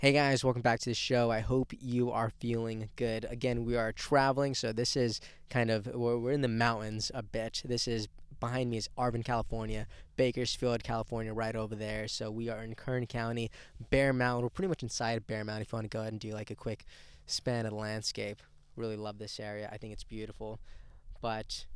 Hey guys, welcome back to the show. I hope you are feeling good. Again, we are traveling, so this is we're in the mountains a bit. This is behind me is Arvin, California, Bakersfield, California, right over there. So we are in Kern County, Bear Mountain. We're pretty much inside of Bear Mountain if you want to go ahead and do like a quick span of the landscape. Really love this area. I think it's beautiful. But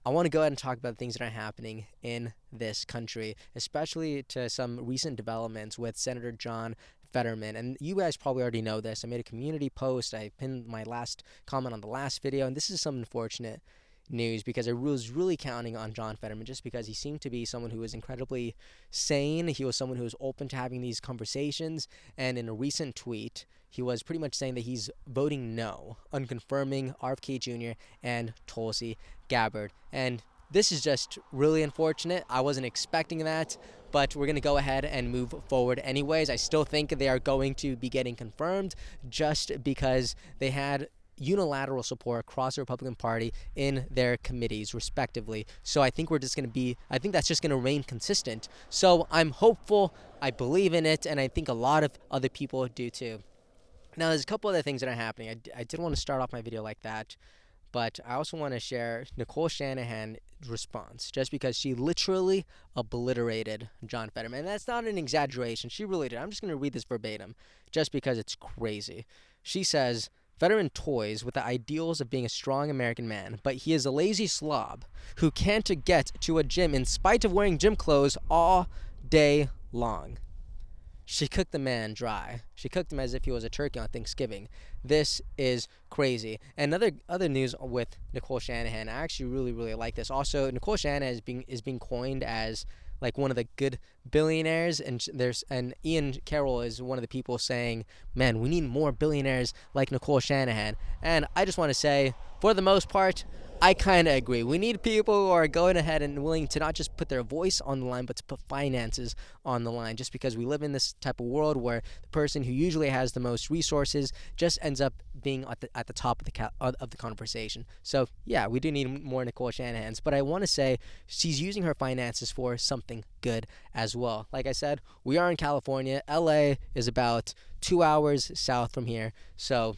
I want to go ahead and talk about things that are happening in this country, especially to some recent developments with Senator John Fetterman. And you guys probably already know this. I made a community post. I pinned my last comment on the last video. And this is some unfortunate news because I was really counting on John Fetterman just because he seemed to be someone who was incredibly sane. He was someone who was open to having these conversations. And in a recent tweet, he was pretty much saying that he's voting no on confirming RFK Jr. and Tulsi Gabbard. And this is just really unfortunate. I wasn't expecting that, but we're going to go ahead and move forward anyways. I still think they are going to be getting confirmed just because they had unilateral support across the Republican Party in their committees respectively. So I think that's just going to remain consistent. So I'm hopeful, I believe in it, and I think a lot of other people do too. Now, there's a couple other things that are happening. I didn't want to start off my video like that, but I also want to share Nicole Shanahan's response, just because she literally obliterated John Fetterman. And that's not an exaggeration. She really did. I'm just going to read this verbatim, just because it's crazy. She says, Fetterman toys with the ideals of being a strong American man, but he is a lazy slob who can't get to a gym in spite of wearing gym clothes all day long. She cooked the man dry. She cooked him as if he was a turkey on Thanksgiving. This is crazy. And other news with Nicole Shanahan, I actually really like this. Also, Nicole Shanahan is being coined as like one of the good billionaires, and Ian Carroll is one of the people saying, man, we need more billionaires like Nicole Shanahan. And I just want to say, for the most part, I kind of agree. We need people who are going ahead and willing to not just put their voice on the line, but to put finances on the line, just because we live in this type of world where the person who usually has the most resources just ends up being at the top of the conversation. So, yeah, we do need more Nicole Shanahans, but I want to say she's using her finances for something good as well. Like I said, we are in California. LA is about 2 hours south from here, so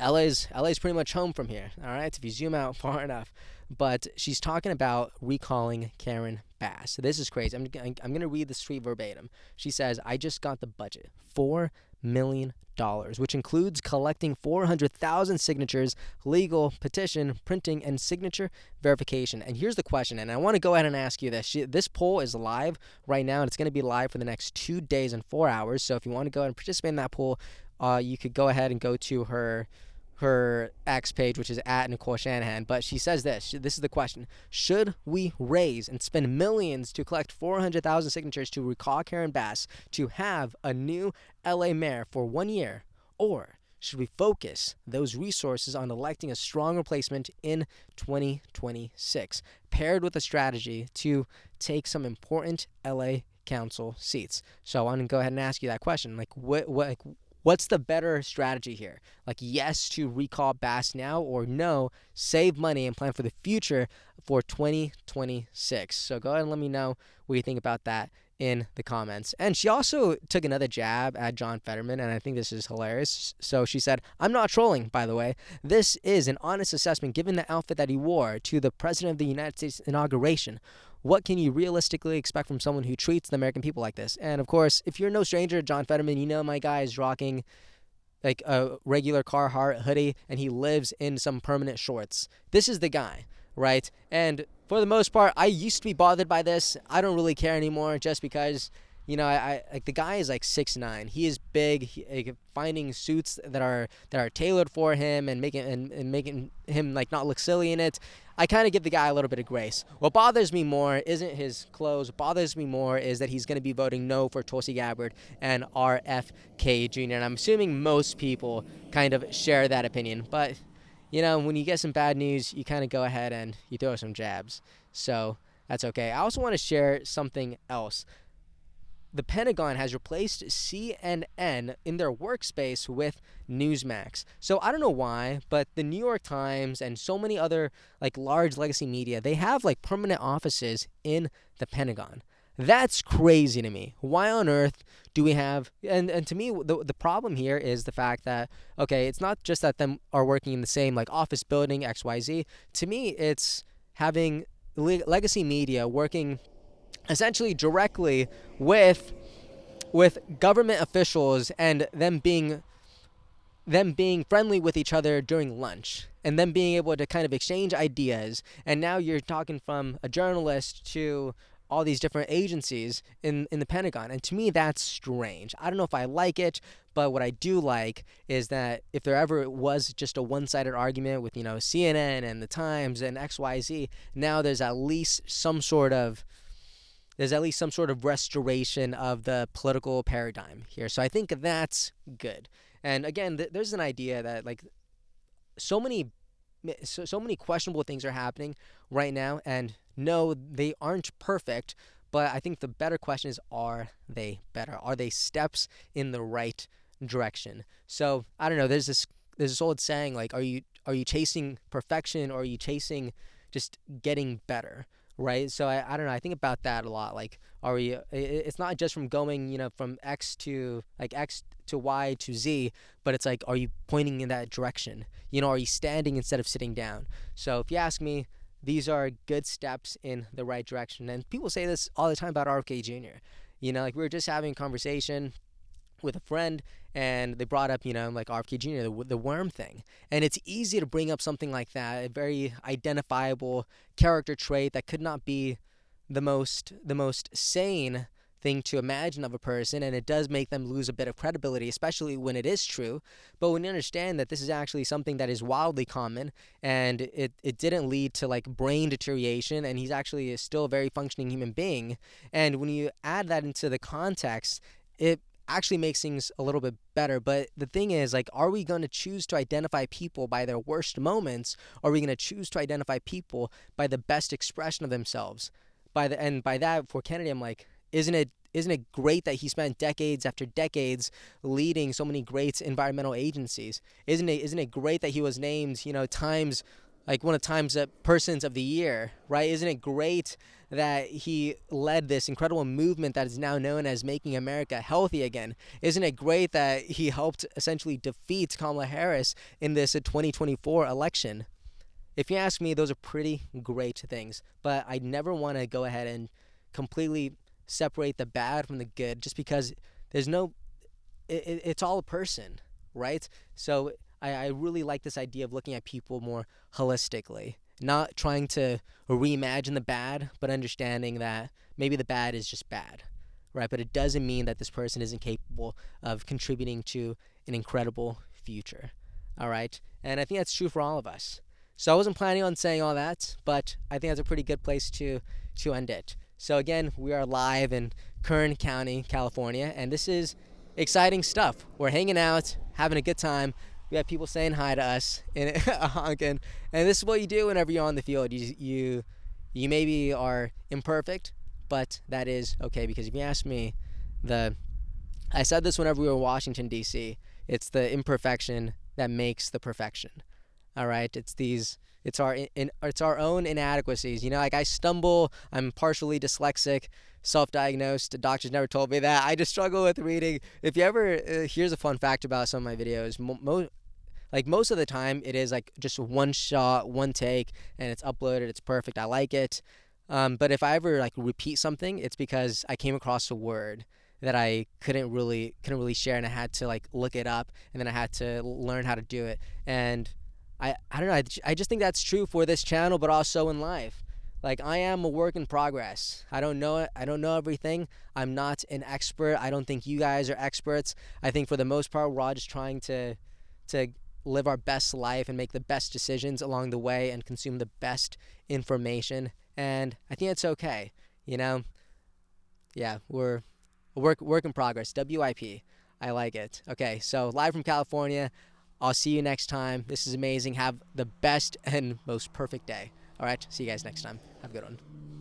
LA's pretty much home from here, all right, if you zoom out far enough. But she's talking about recalling Karen Bass. So this is crazy. I'm going to read this tweet verbatim. She says, I just got the budget, $4 million, which includes collecting 400,000 signatures, legal petition, printing, and signature verification. And here's the question, and I want to go ahead and ask you this. This poll is live right now, and it's going to be live for the next 2 days and 4 hours. So if you want to go ahead and participate in that poll, you could go ahead and go to her X page, which is at Nicole Shanahan. But she says this is the question: should we raise and spend millions to collect 400,000 signatures to recall Karen Bass to have a new LA mayor for 1 year, or should we focus those resources on electing a strong replacement in 2026, paired with a strategy to take some important LA council seats? So I want to go ahead and ask you that question. What's the better strategy here? Like, yes, to recall Bass now, or no, save money and plan for the future for 2026. So go ahead and let me know what you think about that in the comments. And she also took another jab at John Fetterman, and I think this is hilarious. So she said, I'm not trolling, by the way. This is an honest assessment given the outfit that he wore to the President of the United States inauguration. What can you realistically expect from someone who treats the American people like this? And, of course, if you're no stranger to John Fetterman, you know my guy is rocking like a regular Carhartt hoodie, and he lives in some permanent shorts. This is the guy, right? And for the most part, I used to be bothered by this. I don't really care anymore, just because, you know, I like, the guy is like 6'9". He is big. Finding suits that are tailored for him and making him like not look silly in it, I kind of give the guy a little bit of grace. What bothers me more isn't his clothes. What bothers me more is that he's going to be voting no for Tulsi Gabbard and RFK Jr. And I'm assuming most people kind of share that opinion. But, you know, when you get some bad news, you kind of go ahead and you throw some jabs. So that's okay. I also want to share something else. The Pentagon has replaced CNN in their workspace with Newsmax. So I don't know why, but the New York Times and so many other like large legacy media, they have like permanent offices in the Pentagon. That's crazy to me. Why on earth do we have, and to me the problem here is the fact that, okay, it's not just that them are working in the same like office building XYZ. To me, it's having legacy media working essentially directly with government officials, and them being friendly with each other during lunch, and them being able to kind of exchange ideas. And now you're talking from a journalist to all these different agencies in the Pentagon. And to me, that's strange. I don't know if I like it, but what I do like is that if there ever was just a one-sided argument with, CNN and the Times and XYZ, now there's at least some sort of restoration of the political paradigm here. So I think that's good. And again, there's an idea that like so many questionable things are happening right now, and no, they aren't perfect. But I think the better question is, are they better? Are they steps in the right direction? So I don't know. There's this old saying like, are you chasing perfection, or are you chasing just getting better? Right. So I don't know. I think about that a lot. Like, are we? It's not just from going from X to Y to Z, but it's like, are you pointing in that direction? Are you standing instead of sitting down? So if you ask me, these are good steps in the right direction. And people say this all the time about RFK Jr. Like we were just having a conversation with a friend, and they brought up, like RFK Jr., the worm thing. And it's easy to bring up something like that, a very identifiable character trait that could not be the most sane thing to imagine of a person, and it does make them lose a bit of credibility, especially when it is true. But when you understand that this is actually something that is wildly common, and it didn't lead to like brain deterioration, and he's actually still a very functioning human being, and when you add that into the context, it actually makes things a little bit better. But the thing is, like, are we going to choose to identify people by their worst moments, or are we going to choose to identify people by the best expression of themselves? By that, for Kennedy, I'm like, isn't it great that he spent decades after decades leading so many great environmental agencies? Isn't it great that he was named, Times, like one of Time's Persons of the Year, right? Isn't it great that he led this incredible movement that is now known as Making America Healthy Again? Isn't it great that he helped essentially defeat Kamala Harris in this 2024 election? If you ask me, those are pretty great things. But I never want to go ahead and completely separate the bad from the good, just because it's all a person, right? So I really like this idea of looking at people more holistically, not trying to reimagine the bad, but understanding that maybe the bad is just bad, right? But it doesn't mean that this person isn't capable of contributing to an incredible future, all right? And I think that's true for all of us. So I wasn't planning on saying all that, but I think that's a pretty good place to end it. So again, we are live in Kern County, California, and this is exciting stuff. We're hanging out, having a good time. We have people saying hi to us and honking, and this is what you do whenever you're on the field. You maybe are imperfect, but that is okay, because if you ask me, I said this whenever we were in Washington D.C. It's the imperfection that makes the perfection. All right, it's our own inadequacies. Like I stumble. I'm partially dyslexic, self-diagnosed. Doctors never told me that. I just struggle with reading. If you ever, here's a fun fact about some of my videos. Most of the time, it is like just one shot, one take, and it's uploaded. It's perfect. I like it. But if I ever like repeat something, it's because I came across a word that I couldn't really share, and I had to like look it up, and then I had to learn how to do it. And I don't know. I just think that's true for this channel, but also in life. Like, I am a work in progress. I don't know it. I don't know everything. I'm not an expert. I don't think you guys are experts. I think for the most part, we're all just trying to live our best life and make the best decisions along the way and consume the best information. And I think it's okay. Yeah, we're a work in progress. WIP. I like it. Okay, so live from California. I'll see you next time. This is amazing. Have the best and most perfect day. All right, see you guys next time. Have a good one.